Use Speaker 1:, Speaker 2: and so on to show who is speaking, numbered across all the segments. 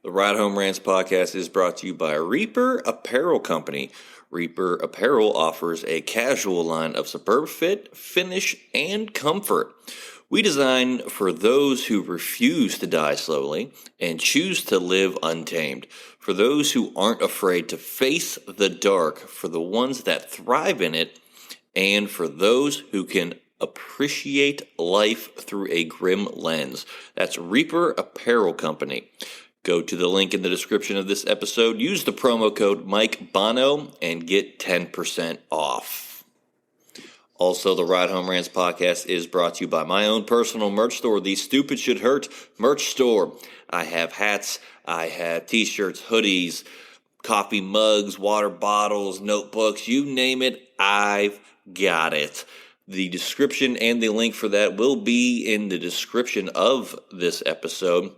Speaker 1: The Ride Home Rants Podcast is brought to you by Reaper Apparel Company. Reaper Apparel offers a casual line of superb fit, finish, and comfort. We design for those who refuse to die slowly and choose to live untamed. For those who aren't afraid to face the dark, for the ones that thrive in it, and for those who can appreciate life through a grim lens. That's Reaper Apparel Company. Go to the link in the description of this episode, use the promo code Mike Bono, and get 10% off. Also, the Ride Home Rants Podcast is brought to you by my own personal merch store, the Stupid Should Hurt merch store. I have hats, I have t-shirts, hoodies, coffee mugs, water bottles, notebooks, you name it, I've got it. The description and the link for that will be in the description of this episode.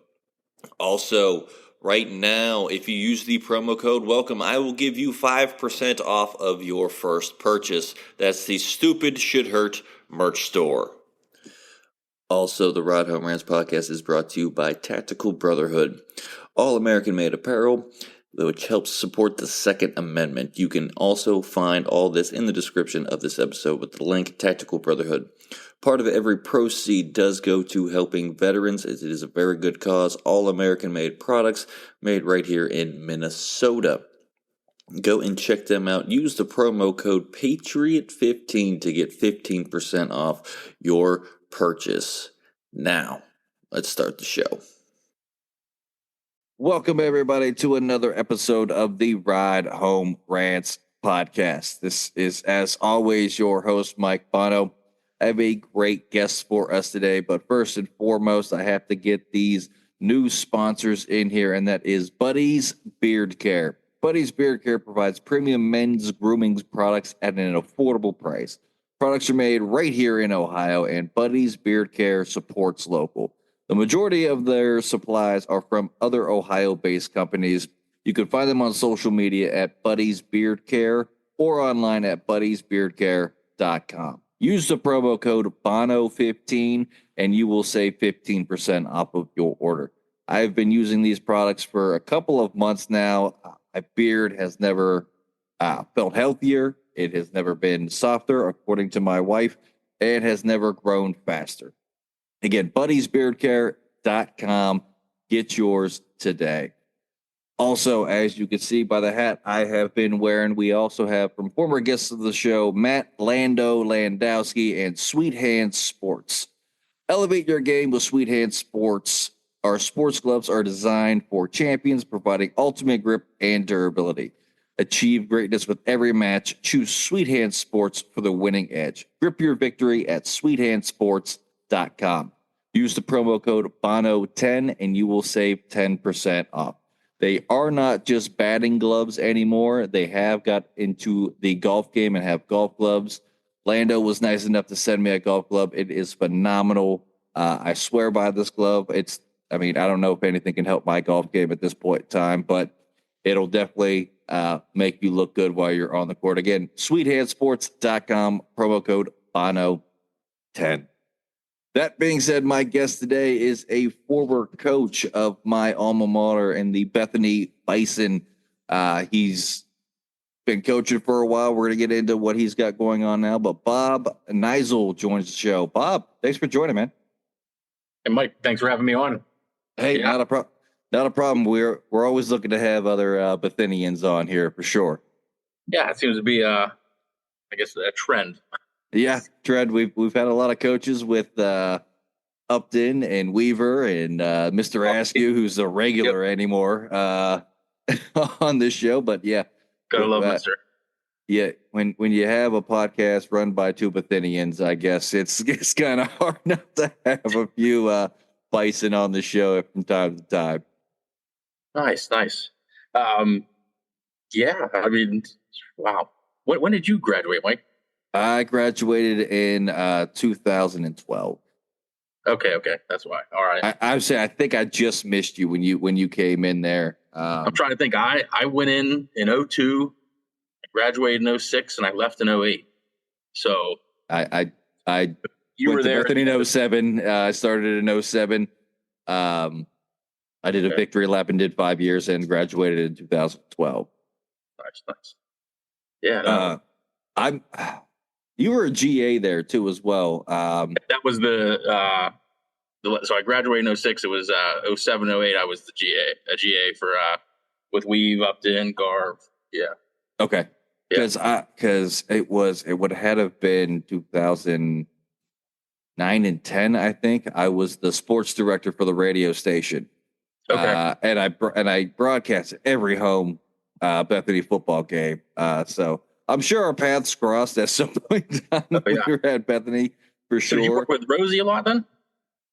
Speaker 1: Also, right now, if you use the promo code WELCOME, I will give you 5% off of your first purchase. That's the Stupid Should Hurt merch store. Also, the Ride Home Rants Podcast is brought to you by Tactical Brotherhood, all American-made apparel, which helps support the Second Amendment. You can also find all this in the description of this episode with the link, Tactical Brotherhood. Part of every proceed does go to helping veterans, as it is a very good cause. All American-made products made right here in Minnesota. Go and check them out. Use the promo code PATRIOT15 to get 15% off your purchase. Now, let's start the show. Welcome, everybody, to another episode of the Ride Home Rants Podcast. This is, as always, your host, Mike Bono. I have a great guest for us today, but first and foremost, I have to get these new sponsors in here, and that is Buddy's Beard Care. Buddy's Beard Care provides premium men's grooming products at an affordable price. Products are made right here in Ohio, and Buddy's Beard Care supports local. The majority of their supplies are from other Ohio-based companies. You can find them on social media at Buddy's Beard Care or online at buddysbeardcare.com. Use the promo code BONO15 and you will save 15% off of your order. I've been using these products for a couple of months now. My beard has never felt healthier. It has never been softer, according to my wife, and has never grown faster. Again, buddysbeardcare.com. Get yours today. Also, as you can see by the hat I have been wearing, we also have from former guests of the show, Matt Landowski and Sweet Hand Sports. Elevate your game with Sweet Hand Sports. Our sports gloves are designed for champions, providing ultimate grip and durability. Achieve greatness with every match. Choose Sweet Hand Sports for the winning edge. Grip your victory at sweethandsports.com. Use the promo code BONO10 and you will save 10% off. They are not just batting gloves anymore. They have got into the golf game and have golf gloves. Lando was nice enough to send me a golf glove. It is phenomenal. I swear by this glove. I don't know if anything can help my golf game at this point in time, but it'll definitely make you look good while you're on the court. Again, sweethandsports.com, promo code BONO10. That being said, my guest today is a former coach of my alma mater in the Bethany Bison. He's been coaching for a while. We're going to get into what he's got going on now. But Bob Niziol joins the show. Bob, thanks for joining, man.
Speaker 2: And Mike, thanks for having me on.
Speaker 1: Hey, not a problem. We're always looking to have other Bethanians on here for sure.
Speaker 2: Yeah, it seems to be, a trend.
Speaker 1: Yeah, Dredd, we've had a lot of coaches with Upton and Weaver and Mr. Askew, who's a regular anymore on this show. But yeah,
Speaker 2: gotta love Mr.
Speaker 1: Yeah, when you have a podcast run by two Bethanians, I guess it's kind of hard not to have a few Bison on the show from time to time.
Speaker 2: Nice. Wow. When did you graduate, Mike?
Speaker 1: I graduated in 2012.
Speaker 2: Okay, that's why. All right.
Speaker 1: I think I just missed you when you came in there.
Speaker 2: I'm trying to think. I went in 02, graduated in 06, and I left in 08. So
Speaker 1: I
Speaker 2: you
Speaker 1: went
Speaker 2: were
Speaker 1: to
Speaker 2: there
Speaker 1: Bethany in 07. I started in 07. I did a victory lap and did 5 years and graduated in 2012.
Speaker 2: Nice. Yeah. No.
Speaker 1: You were a GA there too as well.
Speaker 2: That was so I graduated in 06. It was 07, 08. I was a GA for with Weave, Upton, Garv. Yeah.
Speaker 1: Okay. Because it would have been 2009 and 10. I think I was the sports director for the radio station.
Speaker 2: Okay.
Speaker 1: And I broadcast every home Bethany football game. So I'm sure our paths crossed at some point in time when we were at Bethany for sure.
Speaker 2: So you work with Rosie a lot then?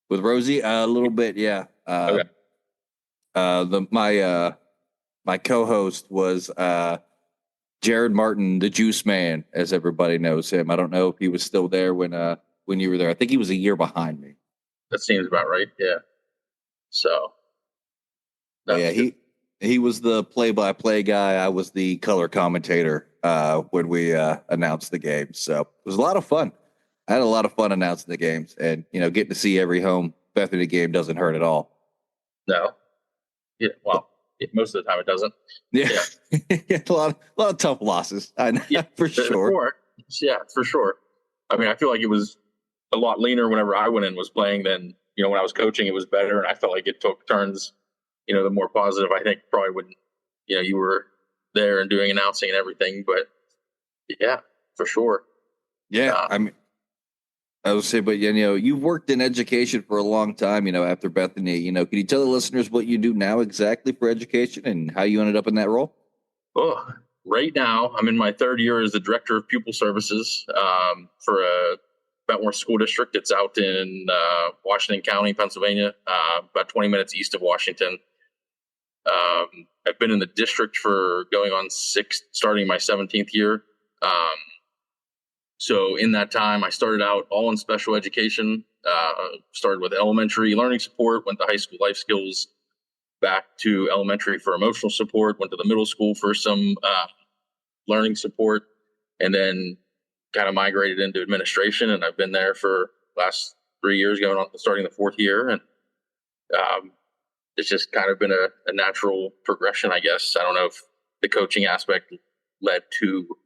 Speaker 1: With Rosie, a little bit, yeah.
Speaker 2: Okay.
Speaker 1: My co-host was Jared Martin, the Juice Man, as everybody knows him. I don't know if he was still there when you were there. I think he was a year behind me.
Speaker 2: That seems about right. Yeah. So.
Speaker 1: He was the play-by-play guy. I was the color commentator when we announced the game. So it was a lot of fun. I had a lot of fun announcing the games, and getting to see every home Bethany game doesn't hurt at all.
Speaker 2: No. Yeah. Well, most of the time it doesn't.
Speaker 1: Yeah. a lot of tough losses. I know, for sure.
Speaker 2: Yeah, for sure. I mean, I feel like it was a lot leaner whenever I went in was playing than when I was coaching. It was better, and I felt like it took turns. The more positive, I think, probably when, you were there and doing announcing and everything. But yeah, for sure.
Speaker 1: Yeah, I mean, I would say, but you've worked in education for a long time. After Bethany, can you tell the listeners what you do now exactly for education and how you ended up in that role?
Speaker 2: Oh, right now I'm in my third year as the Director of Pupil Services for a Bentworth School District. It's out in Washington County, Pennsylvania, about 20 minutes east of Washington. I've been in the district for going on starting my 17th year. So in that time, I started out all in special education, started with elementary learning support, went to high school life skills, back to elementary for emotional support, went to the middle school for some learning support, and then kind of migrated into administration. And I've been there for last 3 years, going on starting the fourth year. And it's just kind of been a natural progression, I guess. I don't know if the coaching aspect led to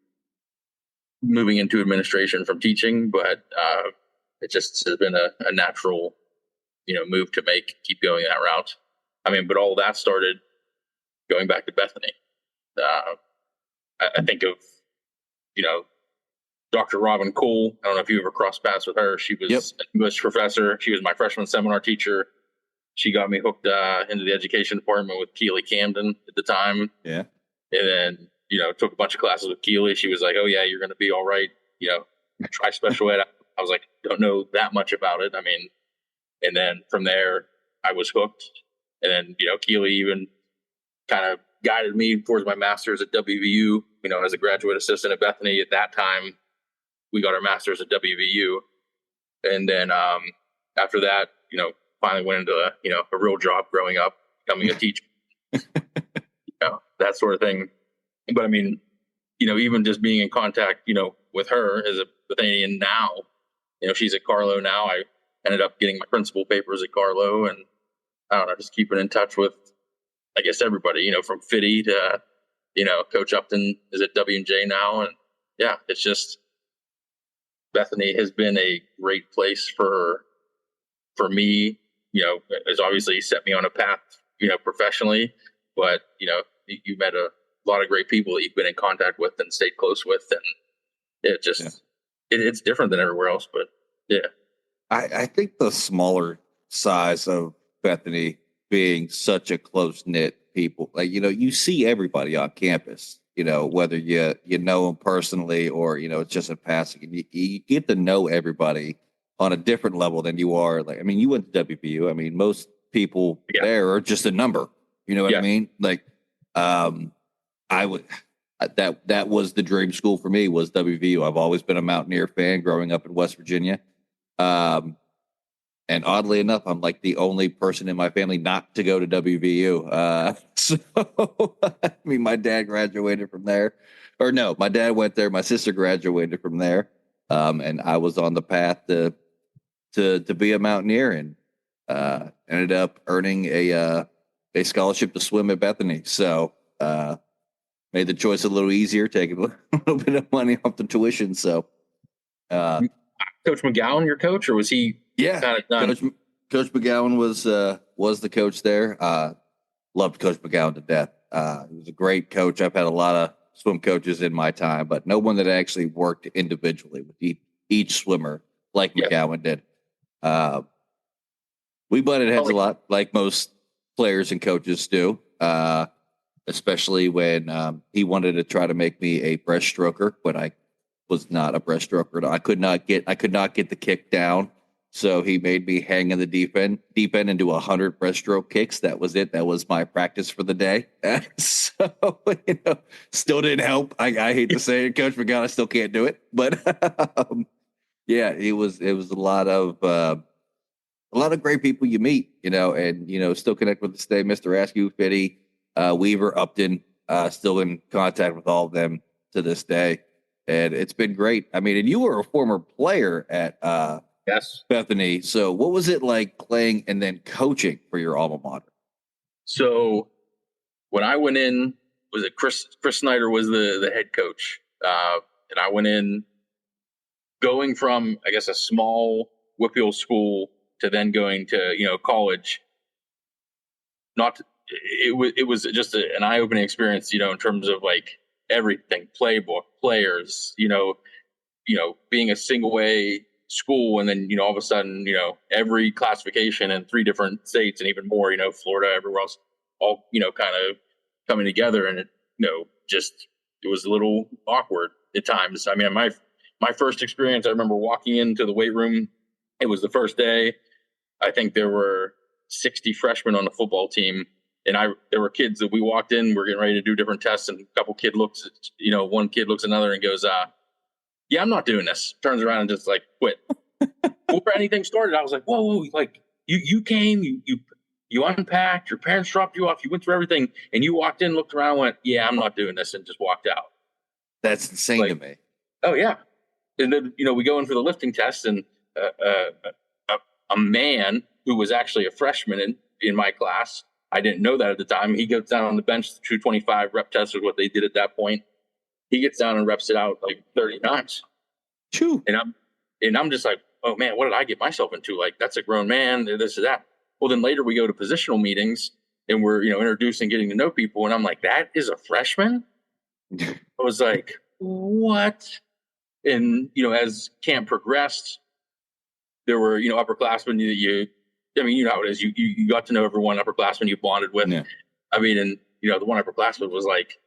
Speaker 2: moving into administration from teaching, but it just has been a natural, move to keep going that route. I mean, but all that started going back to Bethany. I think of, Dr. Robin Cole. I don't know if you ever crossed paths with her. She was an English professor. She was my freshman seminar teacher. She got me hooked into the education department with Keely Camden at the time.
Speaker 1: Yeah.
Speaker 2: And then, took a bunch of classes with Keely. She was like, oh, yeah, you're going to be all right. Try special ed. I was like, don't know that much about it. I mean, and then from there, I was hooked. And then, Keely even kind of guided me towards my master's at WVU, as a graduate assistant at Bethany. At that time, we got our master's at WVU. And then after that, finally went into a real job growing up, becoming a teacher, that sort of thing. But I mean, even just being in contact, with her as a Bethanian now, she's at Carlo now. I ended up getting my principal papers at Carlo, and I don't know, just keeping in touch with, I guess, everybody, from Fitty to, Coach Upton is at W&J now. And yeah, it's just, Bethany has been a great place for me, has obviously set me on a path, professionally, but, you met a lot of great people that you've been in contact with and stayed close with. And it just, it's different than everywhere else, but yeah.
Speaker 1: I think the smaller size of Bethany being such a close-knit people, like, you see everybody on campus, whether you know them personally or, it's just a passing, and you get to know everybody on a different level than you are. Like, I mean, you went to WVU. I mean, most people there are just a number, you know what I mean? Like, that was the dream school for me, was WVU. I've always been a Mountaineer fan growing up in West Virginia. And oddly enough, I'm like the only person in my family not to go to WVU. So, I mean, my dad graduated from there. Or no, my dad went there. My sister graduated from there. And I was on the path to be a Mountaineer, and ended up earning a a scholarship to swim at Bethany. So made the choice a little easier, taking a little bit of money off the tuition. So
Speaker 2: Coach McGowan, your coach, or was he kind of done?
Speaker 1: Coach McGowan was the coach there. Loved Coach McGowan to death. He was a great coach. I've had a lot of swim coaches in my time, but no one that actually worked individually with each swimmer like McGowan did. We butted heads a lot, like most players and coaches do, especially when he wanted to try to make me a breaststroker, but I was not a breaststroker. I could not get the kick down. So he made me hang in the deep end and do 100 breaststroke kicks. That was it. That was my practice for the day. So, still didn't help. I hate to say it, Coach McGowan, I still can't do it. But it was a lot of great people you meet, and still connect with this day. Mr. Askew, Fitty, Weaver, Upton, still in contact with all of them to this day. And it's been great. I mean, and you were a former player at
Speaker 2: Yes,
Speaker 1: Bethany. So what was it like playing and then coaching for your alma mater?
Speaker 2: So when I went in, was it Chris Snyder was the head coach. And I went in going from, I guess, a small Whitfield school to then going to, college. It was just an eye-opening experience, in terms of like everything, playbook, players, being a single A school, and then all of a sudden every classification in 3 different states and even more, Florida, everywhere else, all kind of coming together, and it was a little awkward at times. I mean, my first experience, I remember walking into the weight room. It was the first day. I think there were 60 freshmen on the football team, and there were kids that we walked in, we're getting ready to do different tests, and a couple kid looks at, one kid looks at another and goes, yeah, I'm not doing this. Turns around and just like quit. Before anything started, I was like, whoa, like you came, you unpacked, your parents dropped you off, you went through everything, and you walked in, looked around, and went, yeah, I'm not doing this, and just walked out.
Speaker 1: That's insane to me.
Speaker 2: Oh yeah. And then, we go in for the lifting test, and a man who was actually a freshman in my class, I didn't know that at the time. He goes down on the bench, the 225 rep test was what they did at that point. He gets down and reps it out like 30 times.
Speaker 1: True.
Speaker 2: And I'm just like, oh man, what did I get myself into? Like, that's a grown man, this is that. Well, then later we go to positional meetings, and we're, introducing, getting to know people. And I'm like, that is a freshman? I was like, what? And, as camp progressed, there were, upperclassmen that you know how it is. You got to know everyone, upperclassmen you bonded with. Yeah. I mean, and, the one upperclassman was like,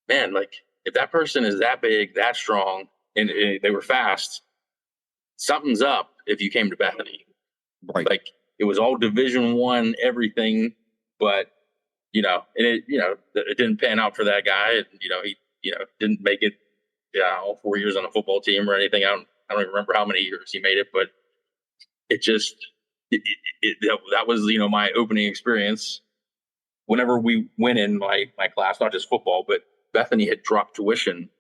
Speaker 2: man, like, if that person is that big, that strong, and they were fast, something's up if you came to Bethany.
Speaker 1: Right.
Speaker 2: Like, it was all Division I, everything, but, and it didn't pan out for that guy. He didn't make it all 4 years on a football team or anything. I don't even remember how many years he made it, but it just, that was, my opening experience. Whenever we went in my class, not just football, but Bethany had dropped tuition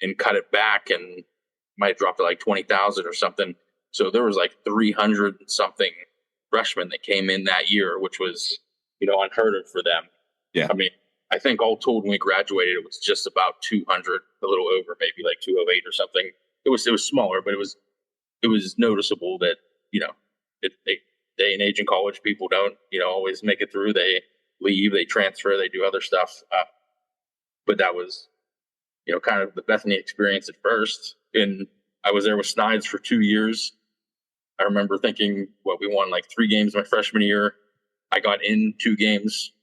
Speaker 2: and cut it back, and might have dropped to like 20,000 or something. So there was like 300 something freshmen that came in that year, which was, unheard of for them.
Speaker 1: Yeah.
Speaker 2: I mean, I think all told when we graduated, it was just about 200, a little over, maybe like 208 or something. It was smaller, but it was noticeable that, day and age in college, people don't, always make it through. They leave, they transfer, they do other stuff. But that was, kind of the Bethany experience at first. And I was there with Snides for 2 years. I remember thinking, we won like 3 games my freshman year. I got in 2 games,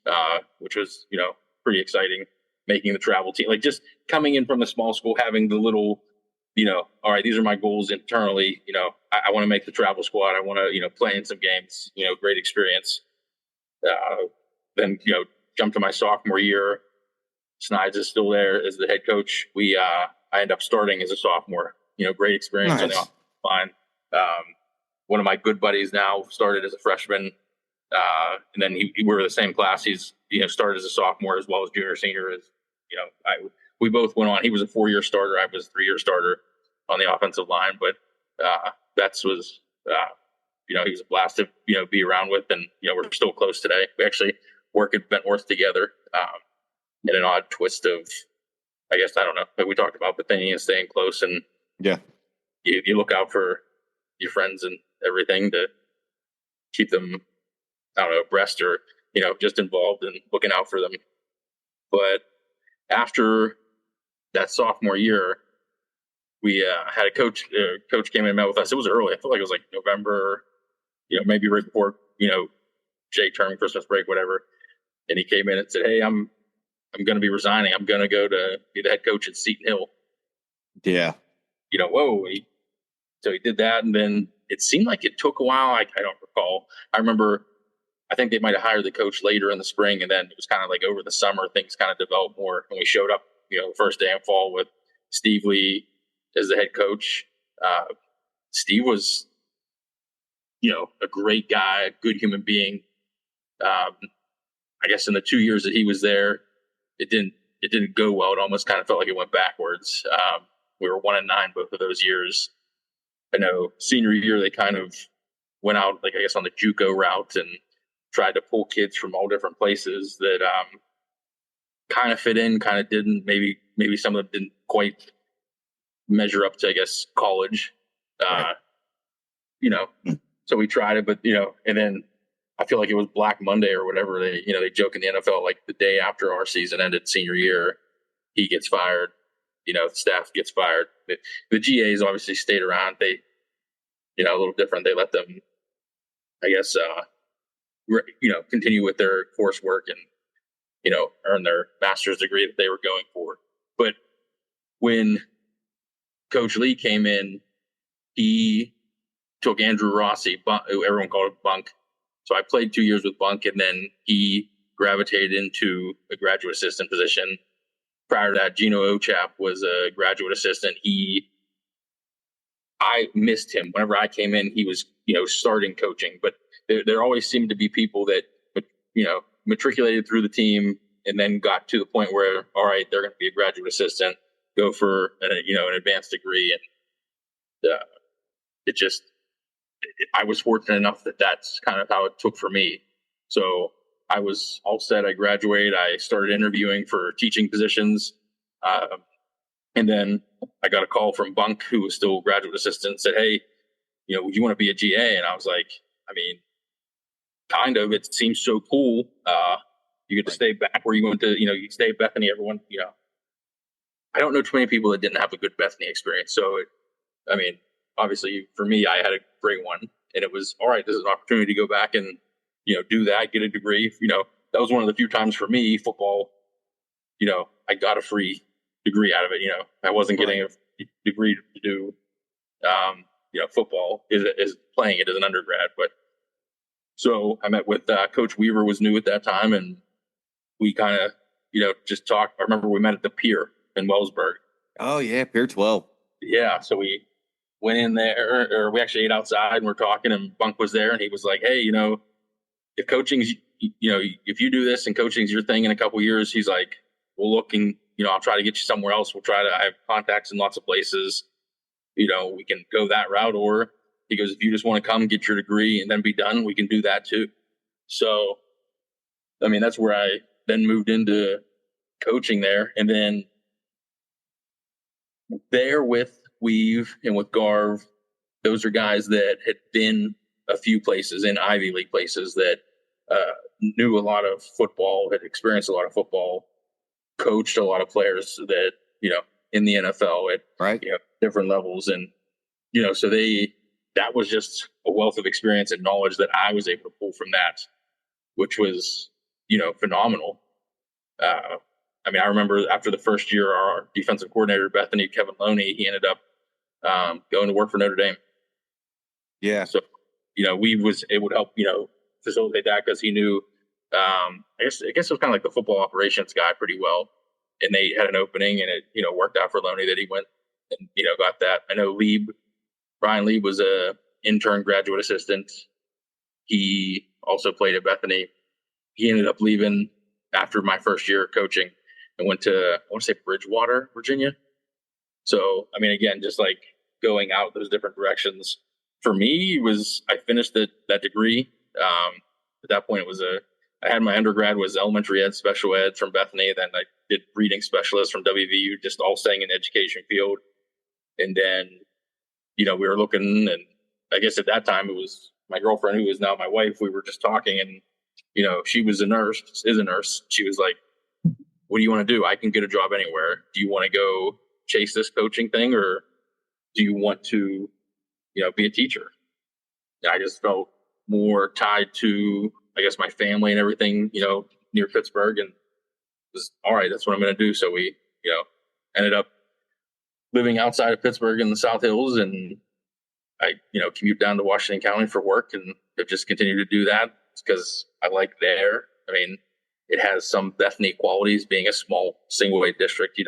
Speaker 2: which was, pretty exciting, making the travel team. Like, just coming in from a small school, having the little, all right, these are my goals internally. I want to make the travel squad. I want to, play in some games, great experience. Then, jump to my sophomore year. Snides is still there as the head coach. I end up starting as a sophomore. Great experience.
Speaker 1: Nice.
Speaker 2: On the line. One of my good buddies now started as a freshman, and then we were the same class. He's started as a sophomore as well as junior, senior. We both went on. He was a 4-year starter. I was a 3-year starter on the offensive line. But Betts was, he was a blast to be around with, and we're still close today. work at Bentworth together. In an odd twist of, I guess, I don't know, like we talked about Bethany and staying close, and
Speaker 1: Yeah.
Speaker 2: you look out for your friends and everything to keep them, I don't know, abreast or, just involved and looking out for them. But after that sophomore year, we had a coach. Coach came in and met with us. It was early. I feel like it was like November, maybe right before, J term, Christmas break, whatever. And he came in and said, "Hey, I'm going to be resigning. I'm going to go to be the head coach at Seton Hill."
Speaker 1: Yeah.
Speaker 2: Whoa. So he did that, and then it seemed like it took a while. I don't recall. I remember, I think they might have hired the coach later in the spring, and then it was kind of like over the summer, things kind of developed more. And we showed up, first day in fall with Steve Lee as the head coach. Steve was, a great guy, a good human being. I guess in the 2 years that he was there, it didn't go well. It almost kind of felt like it went backwards. We were 1-9 both of those years. I know senior year they kind of went out, like I guess on the JUCO route and tried to pull kids from all different places that kind of fit in, kind of didn't. Maybe some of them didn't quite measure up to, I guess, college.
Speaker 1: Right.
Speaker 2: So we tried it, but and then I feel like it was Black Monday or whatever. They joke in the NFL, like the day after our season ended, senior year, he gets fired. The staff gets fired. The GAs obviously stayed around. They, a little different. They let them, I guess, continue with their coursework and, earn their master's degree that they were going for. But when Coach Lee came in, he took Andrew Rossi, who everyone called Bunk. So I played 2 years with Bunk, and then he gravitated into a graduate assistant position. Prior to that, Gino Ochap was a graduate assistant. I missed him. Whenever I came in, he was, starting coaching. But there always seemed to be people that, matriculated through the team and then got to the point where, all right, they're going to be a graduate assistant, go for an advanced degree. And I was fortunate enough that that's kind of how it took for me. So I was all set. I graduated. I started interviewing for teaching positions. And then I got a call from Bunk, who was still a graduate assistant, and said, "Hey, would you want to be a GA?" And I was like, I mean, kind of. It seems so cool. You get to stay back where you went to, you stay at Bethany. Everyone, I don't know too many people that didn't have a good Bethany experience. So, obviously for me, I had a great one, and it was, all right, this is an opportunity to go back and, do that, get a degree. That was one of the few times for me, football, I got a free degree out of it. I wasn't getting a degree to do, football is playing it as an undergrad. But so I met with Coach Weaver, was new at that time, and we kind of, just talked. I remember we met at the pier in Wellsburg.
Speaker 1: Oh yeah, Pier 12.
Speaker 2: Yeah, so we went in there, or we actually ate outside, and we're talking, and Bunk was there, and he was like, "Hey, if coaching's, if you do this and coaching's your thing in a couple of years," he's like, "We'll look and, I'll try to get you somewhere else. I have contacts in lots of places. We can go that route." Or he goes, "If you just want to come get your degree and then be done, we can do that too." So, that's where I then moved into coaching there. And then there with Weave and with Garv, those are guys that had been a few places in Ivy League places that knew a lot of football, had experienced a lot of football, coached a lot of players that, in the NFL at different levels. And, so that was just a wealth of experience and knowledge that I was able to pull from that, which was, phenomenal. I remember after the first year, our defensive coordinator, Bethany, Kevin Loney, he ended up going to work for Notre Dame.
Speaker 1: Yeah.
Speaker 2: So, we was able to help, facilitate that because he knew, I guess it was kind of like the football operations guy pretty well. And they had an opening, and it, worked out for Loney that he went and, got that. I know Brian Lieb was a intern graduate assistant. He also played at Bethany. He ended up leaving after my first year of coaching and went to, I want to say, Bridgewater, Virginia. So, again, just like going out those different directions. For me, I finished that degree. At that point, it was I had my undergrad was elementary ed, special ed from Bethany. Then I did reading specialist from WVU, just all staying in the education field. And then, we were looking, and I guess at that time it was my girlfriend, who is now my wife. We were just talking, and, she was a nurse, is a nurse. She was like, what do you want to do? I can get a job anywhere. Do you want to go chase this coaching thing, or do you want to, be a teacher? And I just felt more tied to, I guess, my family and everything, near Pittsburgh, and was all right. That's what I'm going to do. So we, ended up living outside of Pittsburgh in the South Hills, and I, commute down to Washington County for work, and have just continued to do that because I like there. I mean, it has some Bethany qualities, being a small single aid district,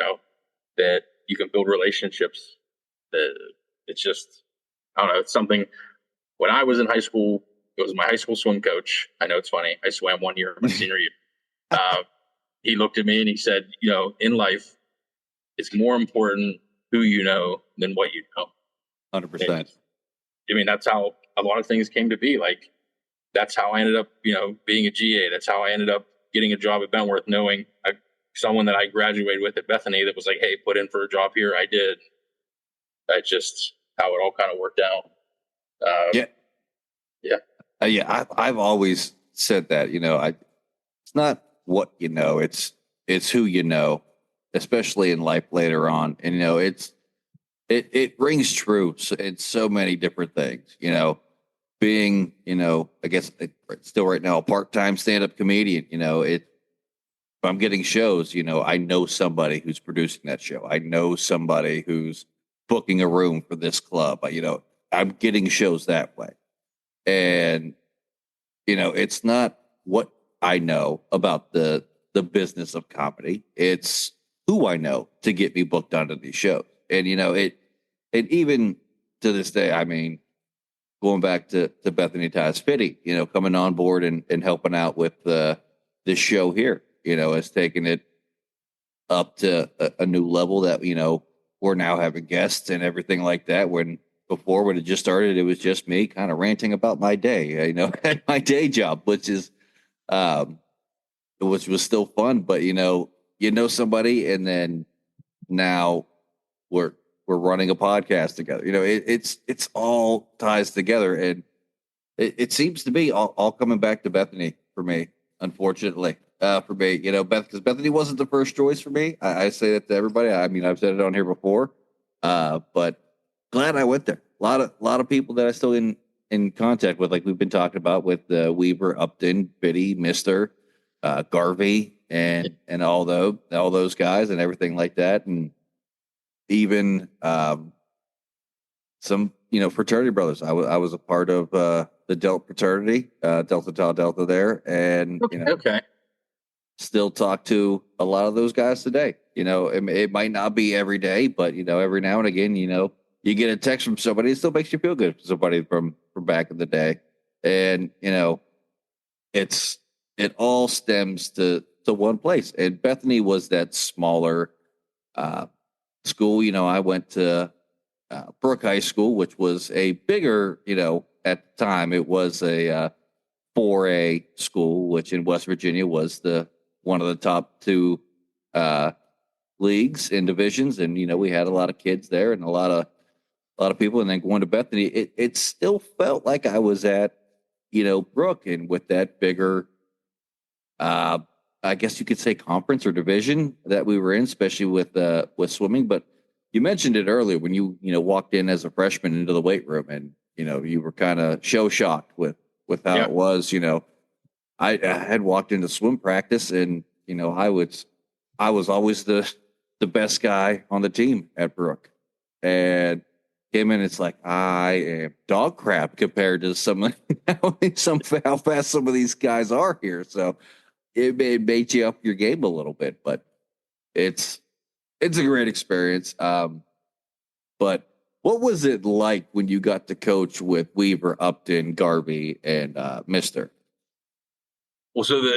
Speaker 2: that you can build relationships. It's just, I don't know, it's something. When I was in high school, it was my high school swim coach. I know it's funny. I swam 1 year, my senior year. He looked at me and he said, in life, it's more important who you know than what you know.
Speaker 1: 100%.
Speaker 2: I mean, that's how a lot of things came to be. Like, that's how I ended up, being a GA. That's how I ended up getting a job at Bentworth, knowing someone that I graduated with at Bethany that was like, hey, put in for a job here. I did. That's just how it all kind of worked out.
Speaker 1: I've always said that, it's not what you know, it's who you know, especially in life later on. And, it rings true in so many different things, being, I guess still right now, a part-time stand-up comedian, if I'm getting shows, I know somebody who's producing that show. I know somebody who's booking a room for this club. I'm getting shows that way. And, it's not what I know about the business of comedy. It's who I know to get me booked onto these shows. And, and even to this day, I mean, going back to Bethany Ties Fitty, coming on board and helping out with this show here, has taken it up to a new level that, we're now having guests and everything like that. When it just started, it was just me kind of ranting about my day, at my day job, which was still fun. But, somebody, and then now we're running a podcast together. It's all ties together, and it seems to be all coming back to Bethany for me, unfortunately. For me, because Bethany wasn't the first choice for me. I say that to everybody. I mean, I've said it on here before, but glad I went there. A lot of people that I still in contact with, like we've been talking about with Weaver, Upton, Biddy, Mister, Garvey, and all those guys and everything like that, and even some fraternity brothers. I was a part of the Delta fraternity, Delta Tau Delta there, and
Speaker 2: okay.
Speaker 1: Still talk to a lot of those guys today. It might not be every day, but every now and again, you get a text from somebody. It still makes you feel good. Somebody from back in the day, and it all stems to one place. And Bethany was that smaller school. I went to Brooke High School, which was a bigger. At the time, it was a 4A school, which in West Virginia was one of the top two leagues and divisions. And, we had a lot of kids there and a lot of people. And then going to Bethany, it still felt like I was at, Brooke, and with that bigger, I guess you could say, conference or division that we were in, especially with swimming. But you mentioned it earlier when you walked in as a freshman into the weight room, and, you were kind of show shocked with how it was. I had walked into swim practice, and I was always the best guy on the team at Brooke, and came in. It's like I am dog crap compared to how fast some of these guys are here. So it made you up your game a little bit, but it's a great experience. But what was it like when you got to coach with Weaver, Upton, Garvey, and Mister?
Speaker 2: Well, so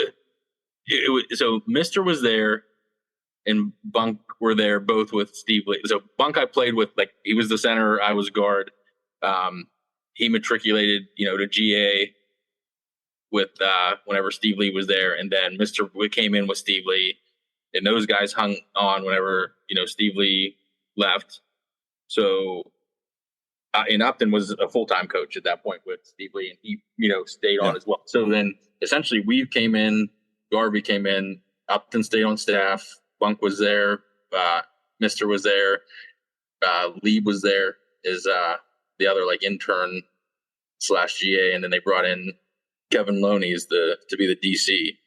Speaker 2: Mister was there, and Bunk were there, both with Steve Lee. So Bunk I played with, like, he was the center, I was guard. He matriculated, to GA with whenever Steve Lee was there, and then Mr. Witt came in with Steve Lee, and those guys hung on whenever Steve Lee left. So and Upton was a full-time coach at that point with Steve Lee, and he stayed on as well. So then essentially we came in, Garvey came in, Upton stayed on staff, Bunk was there, Mr. was there, Lee was there as the other intern / GA, and then they brought in Kevin Loney to be the DC.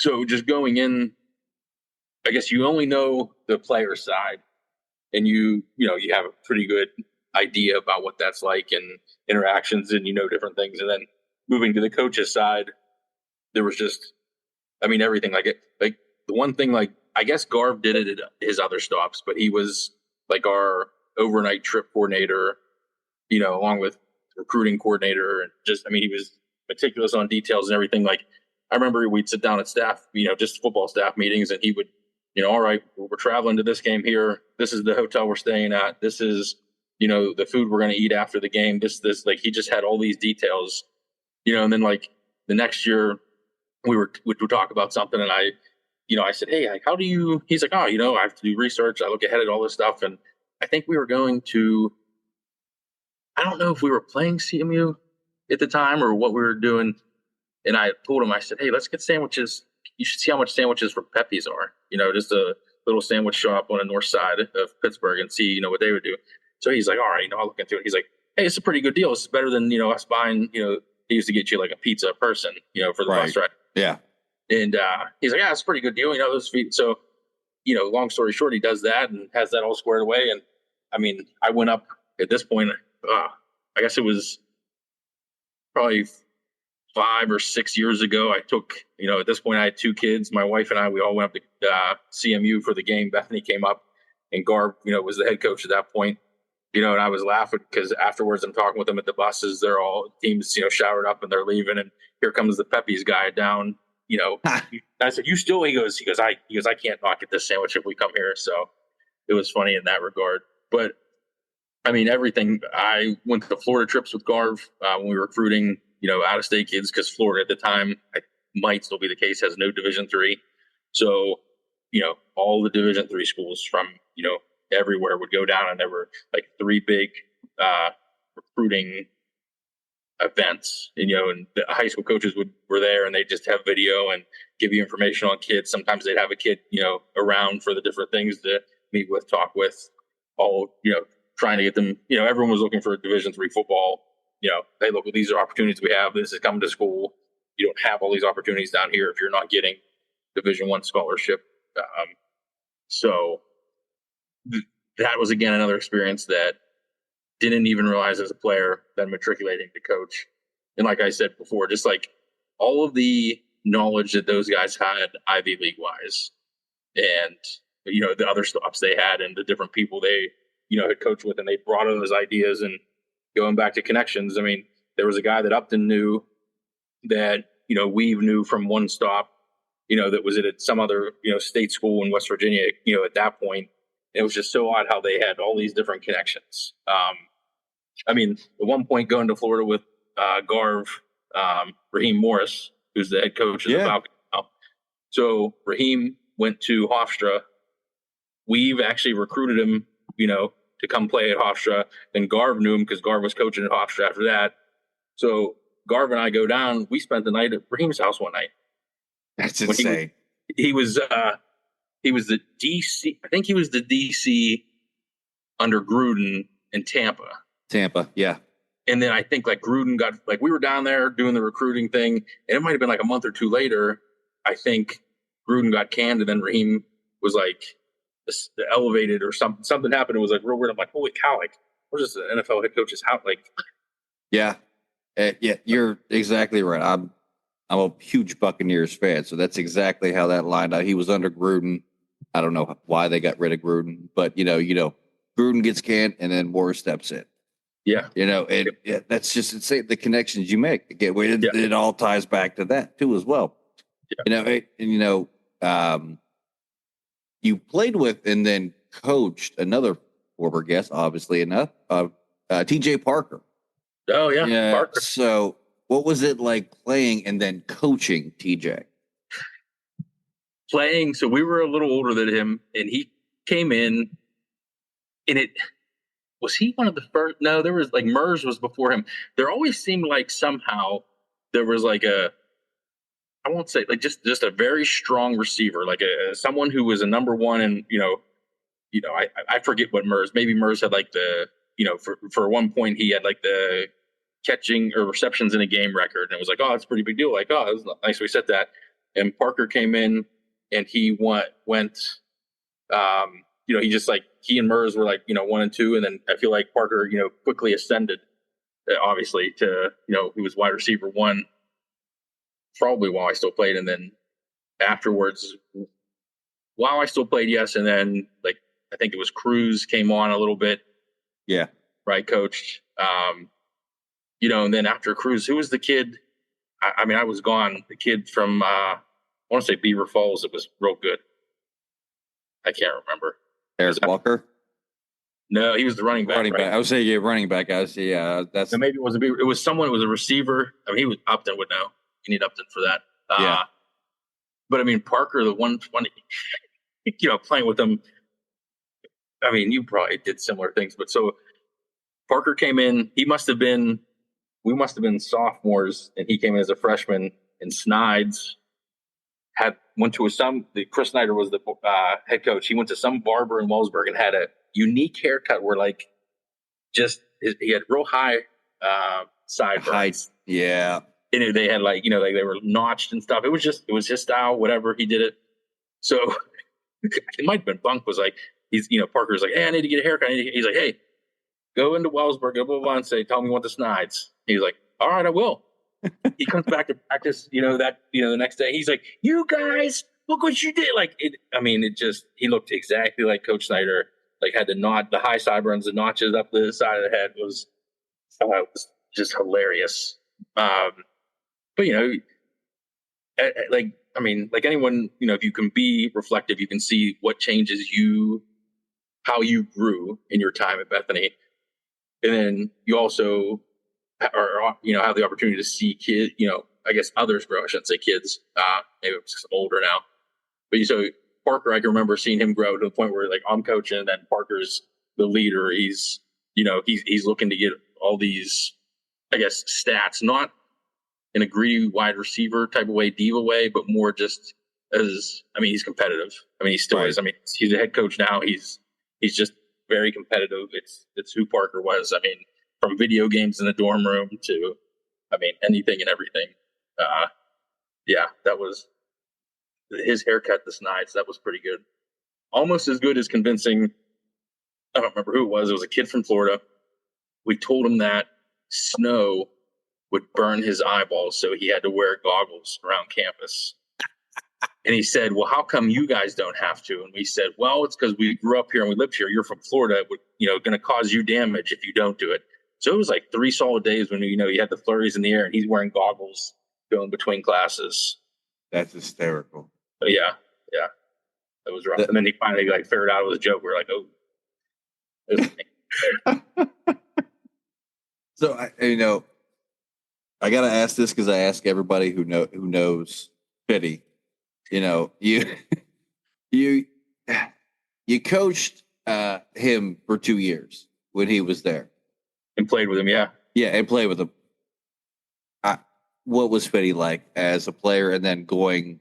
Speaker 2: So just going in, I guess you only know the player side, and you have a pretty good idea about what that's like and interactions, and different things. And then moving to the coaches side, there was just, everything the one thing, I guess Garv did it at his other stops, but he was our overnight trip coordinator, along with recruiting coordinator, and just, he was meticulous on details and everything. I remember we'd sit down at staff, just football staff meetings, and he would, all right, we're traveling to this game here. This is the hotel we're staying at. This is, the food we're going to eat after the game. This, he just had all these details, and then the next year we would talk about something, and I said, hey, how do you, he's like, oh, I have to do research. I look ahead at all this stuff. And I think we were going to, I don't know if we were playing CMU at the time or what we were doing. And I told him, I said, hey, let's get sandwiches. You should see how much sandwiches for Pepe's are, just a little sandwich shop on the north side of Pittsburgh, and see, what they would do. So he's like, all right, I'll look into it. He's like, hey, it's a pretty good deal. It's better than, us buying, he used to get you a pizza a person, for the bus ride.
Speaker 1: Yeah.
Speaker 2: And he's like, yeah, it's a pretty good deal. Those feet. So, long story short, he does that and has that all squared away. And I went up at this point, I guess it was probably 5 or 6 years ago. I took, at this point I had 2 kids. My wife and I, we all went up to CMU for the game. Bethany came up, and Garb, was the head coach at that point. And I was laughing because afterwards I'm talking with them at the buses. They're all teams, showered up and they're leaving. And here comes the Pepe's guy down, I said, you still, he goes, I can't not get this sandwich if we come here. So it was funny in that regard. But everything, I went to Florida trips with Garv when we were recruiting, out of state kids, because Florida at the time, I might still be the case, has no Division III. So, all the Division III schools from, everywhere would go down, and there were 3 big recruiting events, and the high school coaches were there, and they just have video and give you information on kids. Sometimes they'd have a kid, around for the different things to meet with, talk with, all, trying to get them, everyone was looking for Division III football. Hey, look, these are opportunities we have. This is coming to school. You don't have all these opportunities down here if you're not getting Division I scholarship. So that was, again, another experience that didn't even realize as a player, then matriculating to coach. And like I said before, just all of the knowledge that those guys had Ivy League wise, and, the other stops they had and the different people they, had coached with, and they brought in those ideas. And going back to connections, there was a guy that Upton knew that, Weave knew from one stop, that was at some other, state school in West Virginia, at that point. It was just so odd how they had all these different connections. At one point going to Florida with Garv, Raheem Morris, who's the head coach of the Falcons now. So Raheem went to Hofstra. We've actually recruited him, to come play at Hofstra. Then Garv knew him because Garv was coaching at Hofstra after that. So Garv and I go down. We spent the night at Raheem's house one night.
Speaker 1: That's insane.
Speaker 2: He was the DC. I think he was the DC under Gruden in Tampa.
Speaker 1: Yeah.
Speaker 2: And then I think Gruden got, we were down there doing the recruiting thing, and it might have been a month or 2 later. I think Gruden got canned, and then Raheem was elevated or something happened. It was real weird. I'm like, holy cow! We're just an NFL head coach's house.
Speaker 1: Yeah, you're exactly right. I'm a huge Buccaneers fan, so that's exactly how that lined out. He was under Gruden. I don't know why they got rid of Gruden, but Gruden gets canned, and then Morris steps in.
Speaker 2: Yeah,
Speaker 1: that's just insane. The connections you make, it all ties back to that too as well. Yeah. You played with and then coached another former guest, obviously enough, TJ Parker.
Speaker 2: Oh yeah,
Speaker 1: Yeah.
Speaker 2: Parker.
Speaker 1: So
Speaker 3: what was it like playing and then coaching TJ?
Speaker 2: Playing, so we were a little older than him, and he came in, and it was he one of the first. No, there was like Mers was before him. There always seemed like somehow there was like I won't say like just a very strong receiver, like someone who was a number one, and I forget what Mers. Maybe Mers had like the for one point he had like the catching or receptions in a game record, and it was like, oh, that's a pretty big deal. Like, oh, it was nice we said that. And Parker came in, and he went. He just like he and Mers were like 1 and 2, and then I feel like Parker quickly ascended, obviously to he was wide receiver 1, probably while I still played, and then afterwards while I still played, yes, and then like I think it was Cruz came on a little bit,
Speaker 3: yeah,
Speaker 2: right, coached, and then after Cruz, who was the kid? I mean, I was gone. The kid from I want to say Beaver Falls. It was real good. I can't remember.
Speaker 3: Eric Walker?
Speaker 2: No, he was the running back.
Speaker 3: Running back. I would say running back. That's.
Speaker 2: So maybe it was it was someone. It was a receiver. I mean, he was Upton would know. You need Upton for that.
Speaker 3: Yeah.
Speaker 2: But I mean, Parker, the 120, playing with him. I mean, you probably did similar things, but so Parker came in. We must have been sophomores, and he came in as a freshman. And Snides went to Chris Snyder was the head coach. He went to some barber in Wellsburg and had a unique haircut where like he had real high sideburns.
Speaker 3: Yeah.
Speaker 2: And they had like they were notched and stuff. It was his style, whatever, he did it. So it might have been Bunk was like Parker's like, hey, I need to get a haircut. He's like, hey, go into Wellsburg, blah blah blah, and say, tell me what the Snides. He's like, all right, I will. He comes back to practice, the next day. He's like, you guys, look what you did. Like, he looked exactly like Coach Snyder. Like, had the high sideburns, the notches up the side of the head. It was just hilarious. But like anyone, if you can be reflective, you can see what changes how you grew in your time at Bethany, and then you also have the opportunity to see kids, I guess others grow. I shouldn't say kids. Maybe I'm just older now. But so Parker, I can remember seeing him grow to the point where like I'm coaching, and then Parker's the leader. He's looking to get all these, I guess, stats, not in a greedy wide receiver type of way, diva way, but more just he's competitive. I mean, he still is. I mean, he's a head coach now. He's just very competitive. It's who Parker was. I mean, from video games in the dorm room to, anything and everything. That was his haircut, the Snides. That was pretty good. Almost as good as convincing. I don't remember who it was. It was a kid from Florida. We told him that snow would burn his eyeballs, so he had to wear goggles around campus. And he said, well, how come you guys don't have to? And we said, well, it's because we grew up here and we lived here. You're from Florida. It would, going to cause you damage if you don't do it. So it was like 3 solid days when, you had the flurries in the air and he's wearing goggles going between classes.
Speaker 3: That's hysterical.
Speaker 2: But yeah. It was rough. And then he finally figured out it was a joke. We're like, oh.
Speaker 3: So, I got to ask this because I ask everybody who knows Fitty. You coached him for 2 years when he was there.
Speaker 2: And played with him, yeah.
Speaker 3: Yeah, and played with him. What was Fitty like as a player and then going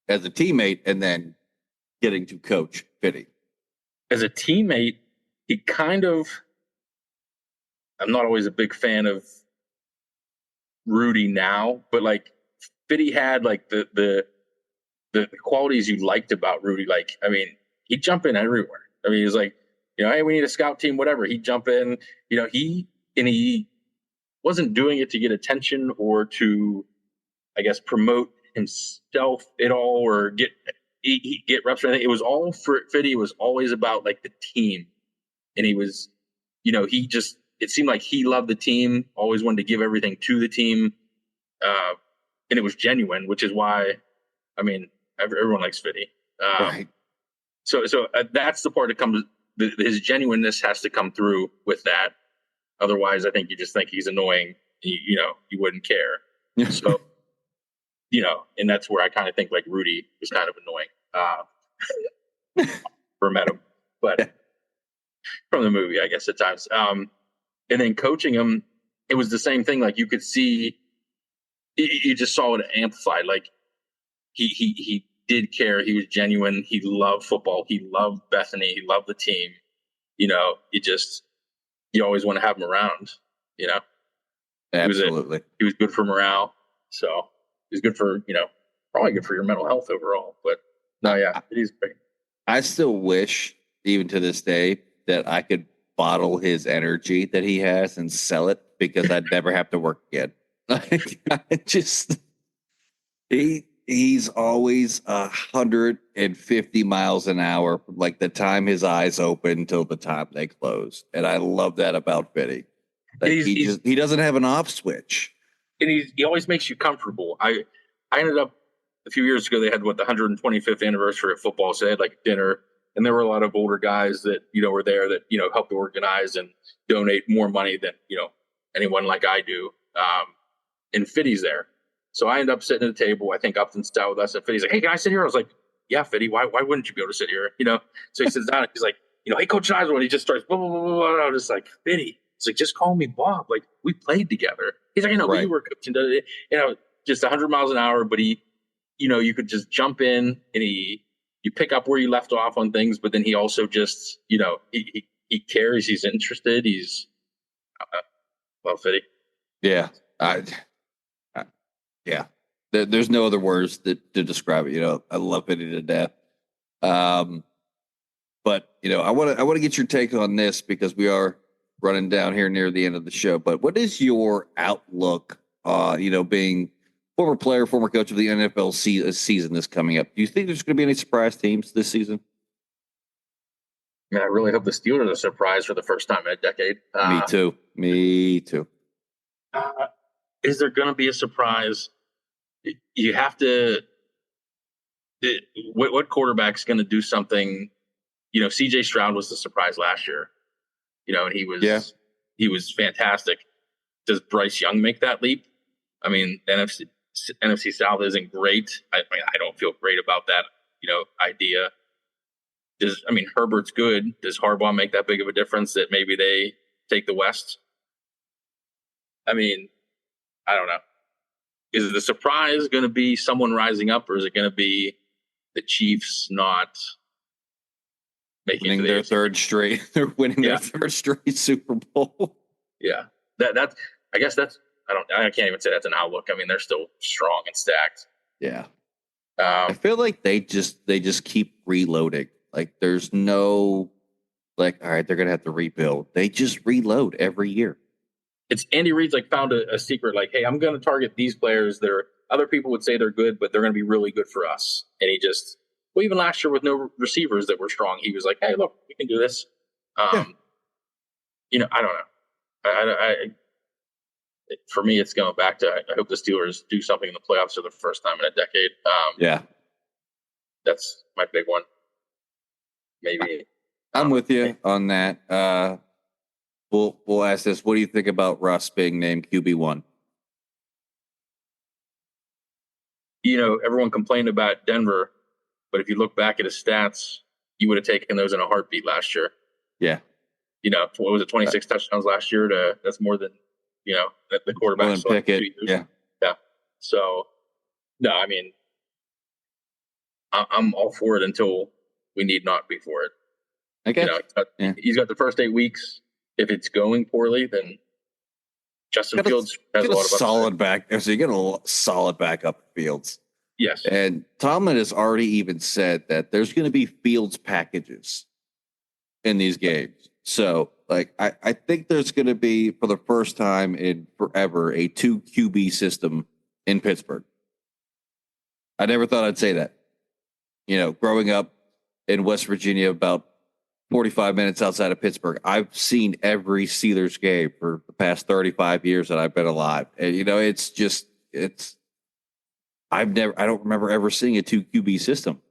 Speaker 3: as a teammate and then getting to coach Fitty?
Speaker 2: As a teammate, he kind of... I'm not always a big fan of Rudy now, but Fitty had the qualities you liked about Rudy. He'd jump in everywhere. He was like, hey, we need a scout team, whatever. He'd jump in. He wasn't doing it to get attention or to, I guess, promote himself at all or get reps or anything. It was all for Fitty. It was always about the team, and he was, it seemed like he loved the team, always wanted to give everything to the team. And it was genuine, which is why, everyone likes Fitty.
Speaker 3: Right.
Speaker 2: So that's the part that comes, his genuineness has to come through with that. Otherwise, I think you just think he's annoying. You wouldn't care. So, and that's where I kind of think like Rudy was kind of annoying. Never met him, but from the movie, I guess at times. And then coaching him, it was the same thing. Like you could see, you just saw it amplified. Like he did care. He was genuine. He loved football. He loved Bethany. He loved the team. You always want to have him around.
Speaker 3: Absolutely.
Speaker 2: He was good for morale. So he was good for probably good for your mental health overall. But no, yeah, it is great.
Speaker 3: I still wish, even to this day, that I could bottle his energy that he has and sell it because I'd never have to work again. He's always 150 miles an hour from like the time his eyes open till the time they close. And I love that about Fitty. Like he doesn't have an off switch.
Speaker 2: And he always makes you comfortable. I ended up a few years ago, they had the 125th anniversary of football. So they had like dinner, and there were a lot of older guys that, were there that, helped organize and donate more money than, anyone like I do. And Fitty's there. So I end up sitting at the table. I think Upton's down with us, and Fitty's like, "Hey, can I sit here?" I was like, "Yeah, Fitty, why wouldn't you be able to sit here?" So he sits down and he's like, "Hey, Coach Niziol," and he just starts blah, blah, blah, blah, blah. I'm just like, "Fitty," it's like, "Just call me Bob. Like, we played together." He's like, "We were coaching, just 100 miles an hour," but he, you could just jump in and you pick up where you left off on things, but then he also just, he cares, he's interested, he's well, Fitty.
Speaker 3: Yeah. Yeah. There's no other words to describe it. I love Fitty to death. But I want to get your take on this because we are running down here near the end of the show. But what is your outlook, being former player, former coach of the NFL season that's coming up? Do you think there's going to be any surprise teams this season?
Speaker 2: I mean, I really hope the Steelers are a surprise for the first time in a decade.
Speaker 3: Me too.
Speaker 2: Is there going to be a surprise? You have to. What quarterback's going to do something? C.J. Stroud was the surprise last year. And he was fantastic. Does Bryce Young make that leap? I mean, NFC South isn't great. I don't feel great about that, idea. Herbert's good. Does Harbaugh make that big of a difference that maybe they take the West? I don't know. Is the surprise going to be someone rising up, or is it going to be the Chiefs not making
Speaker 3: their third straight? They're winning their third straight Super Bowl.
Speaker 2: Yeah, that's. I guess that's. I can't even say that's an outlook. They're still strong and stacked.
Speaker 3: Yeah. I feel like they just keep reloading. Like there's no, all right, they're gonna have to rebuild. They just reload every year.
Speaker 2: It's Andy Reid's found a secret. Like, hey, I'm going to target these players that are other people would say they're good, but they're going to be really good for us. And he just, even last year with no receivers that were strong, he was like, hey, look, we can do this. I don't know. For me, it's going back to, I hope the Steelers do something in the playoffs for the first time in a decade. That's my big one. Maybe.
Speaker 3: I'm with you on that. We'll ask this. What do you think about Russ being named QB1?
Speaker 2: Everyone complained about Denver, but if you look back at his stats, you would have taken those in a heartbeat last year.
Speaker 3: Yeah.
Speaker 2: What was it, 26 touchdowns last year? That's more than, the quarterback.
Speaker 3: Pickett. Yeah.
Speaker 2: Yeah. So, no, I'm all for it until we need not be for it.
Speaker 3: I guess.
Speaker 2: He's got the first 8 weeks. If it's going poorly, then Justin Fields has a lot of
Speaker 3: solid back. So you get a solid backup Fields.
Speaker 2: Yes.
Speaker 3: And Tomlin has already even said that there's going to be Fields packages in these games. So, I think there's going to be, for the first time in forever, a 2 QB system in Pittsburgh. I never thought I'd say that. Growing up in West Virginia, about 45 minutes outside of Pittsburgh, I've seen every Steelers game for the past 35 years that I've been alive. And, I don't remember ever seeing a 2 QB system.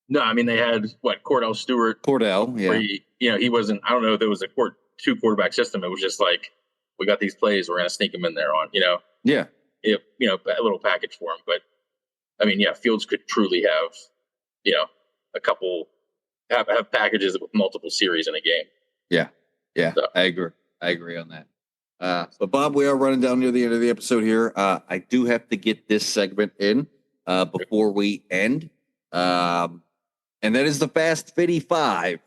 Speaker 2: No, they had Cordell Stewart.
Speaker 3: Yeah.
Speaker 2: He wasn't, I don't know if there was a 2 quarterback system. It was just like, we got these plays, we're going to sneak them in there on,
Speaker 3: Yeah.
Speaker 2: a little package for them. But I mean, yeah, fields could truly have, a couple have packages with multiple series in a game.
Speaker 3: Yeah, so. I agree on that. But Bob, we are running down near the end of the episode here. I do have to get this segment in before we end. And that is the Fast Fitty 5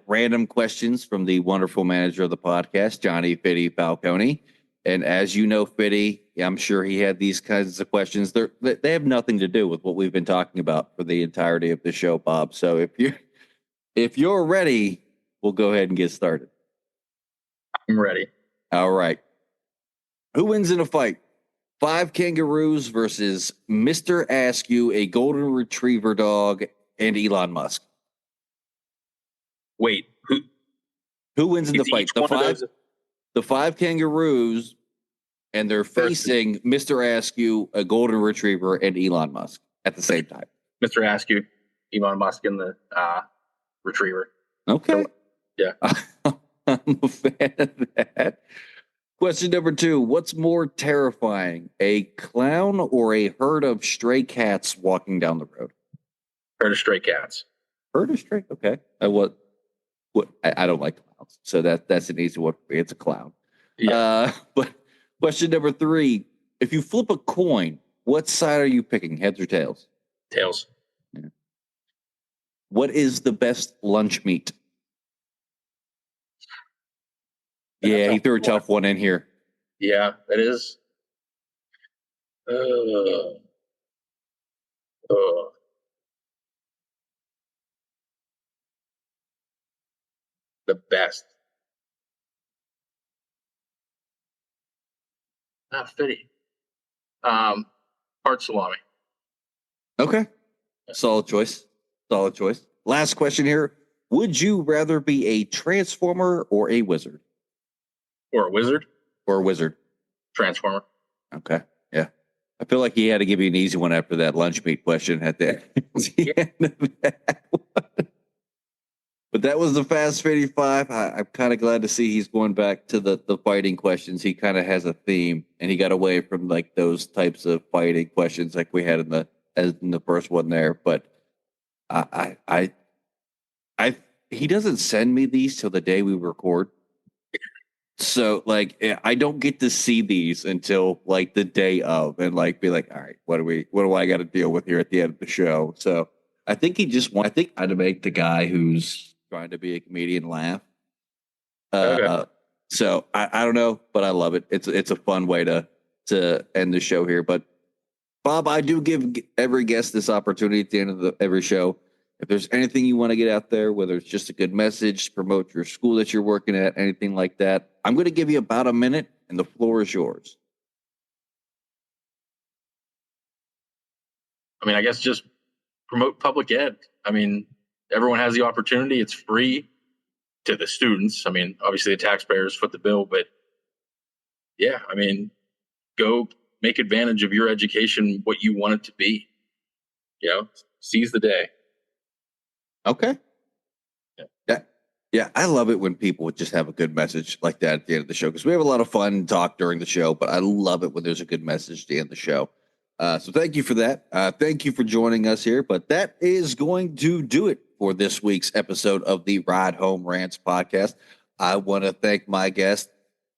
Speaker 3: random questions from the wonderful manager of the podcast, Johnny Fitty Falcone. And as you know, Fitty, I'm sure he had these kinds of questions. They have nothing to do with what we've been talking about for the entirety of the show, Bob. So if you're ready, we'll go ahead and get started.
Speaker 2: I'm ready.
Speaker 3: All right. Who wins in a fight? 5 kangaroos versus Mr. Askew, a golden retriever dog, and Elon Musk.
Speaker 2: Wait,
Speaker 3: who wins in the fight? The 5 kangaroos, and they're facing Mr. Askew, a golden retriever, and Elon Musk at the same time.
Speaker 2: Mr. Askew, Elon Musk, and the retriever.
Speaker 3: Okay.
Speaker 2: Yeah.
Speaker 3: I'm a fan of that. Question number 2. What's more terrifying, a clown or a herd of stray cats walking down the road?
Speaker 2: Herd of stray cats.
Speaker 3: Herd of stray? Okay. I don't like clowns, so that's an easy one for me. It's a clown.
Speaker 2: Yeah.
Speaker 3: But question number 3. If you flip a coin, what side are you picking, heads or tails?
Speaker 2: Tails.
Speaker 3: Yeah. What is the best lunch meat? Yeah, he threw a tough one in here.
Speaker 2: Yeah, it is. The best. Fitty. Heart salami.
Speaker 3: Okay. Solid choice. Last question here. Would you rather be a transformer or a wizard?
Speaker 2: Or a wizard? Transformer.
Speaker 3: Okay. Yeah. I feel like he had to give you an easy one after that lunch meat question at the end of that one. But that was the Fast 55. I'm kind of glad to see he's going back to the fighting questions. He kind of has a theme, and he got away from like those types of fighting questions like we had in the first one there. But he doesn't send me these till the day we record. So like I don't get to see these until like the day of, and like be like, all right, what do I got to deal with here at the end of the show? So I think I'd make the guy who's trying to be a comedian laugh.
Speaker 2: Okay.
Speaker 3: So I don't know, but I love it. It's a fun way to end the show here. But Bob, I do give every guest this opportunity at the end of every show. If there's anything you want to get out there, whether it's just a good message, promote your school that you're working at, anything like that, I'm going to give you about a minute, and the floor is yours.
Speaker 2: I mean, I guess just promote public ed. I mean, everyone has the opportunity. It's free to the students. I mean, obviously the taxpayers foot the bill, but yeah, I mean, go make advantage of your education, what you want it to be. Seize the day.
Speaker 3: Okay. Yeah. I love it when people just have a good message like that at the end of the show, because we have a lot of fun talk during the show, but I love it when there's a good message at the end of the show. So thank you for that. Thank you for joining us here. But that is going to do it for this week's episode of the Ride Home Rants podcast. I want to thank my guest,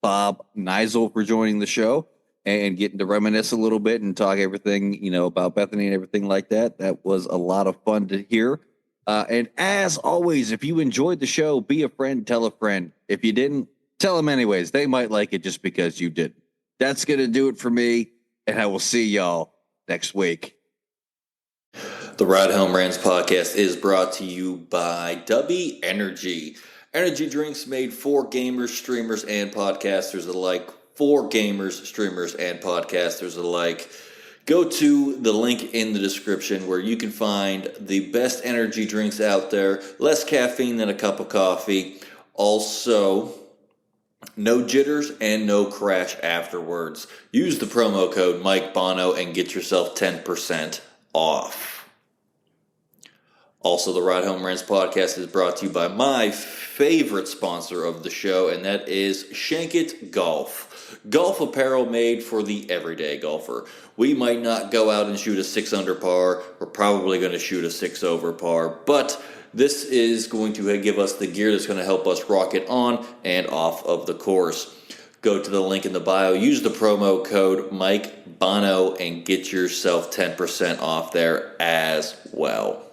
Speaker 3: Bob Niziol, for joining the show and getting to reminisce a little bit and talk everything, about Bethany and everything like that. That was a lot of fun to hear. And as always, if you enjoyed the show, be a friend, tell a friend. If you didn't, tell them anyways. They might like it just because you didn't. That's going to do it for me, and I will see y'all next week.
Speaker 1: The Ride Home Rants podcast is brought to you by Dubby Energy. Energy drinks made for gamers, streamers, and podcasters alike. For gamers, streamers, and podcasters alike. Go to the link in the description where you can find the best energy drinks out there. Less caffeine than a cup of coffee. Also, no jitters and no crash afterwards. Use the promo code Mike Bono and get yourself 10% off. Also, the Ride Home Rants Podcast is brought to you by my favorite sponsor of the show, and that is Shankit Golf. Golf apparel made for the everyday golfer. We might not go out and shoot a 6 under par. We're probably going to shoot a 6 over par, but this is going to give us the gear that's going to help us rock it on and off of the course. Go to the link in the bio, use the promo code Mike Bono, and get yourself 10% off there as well.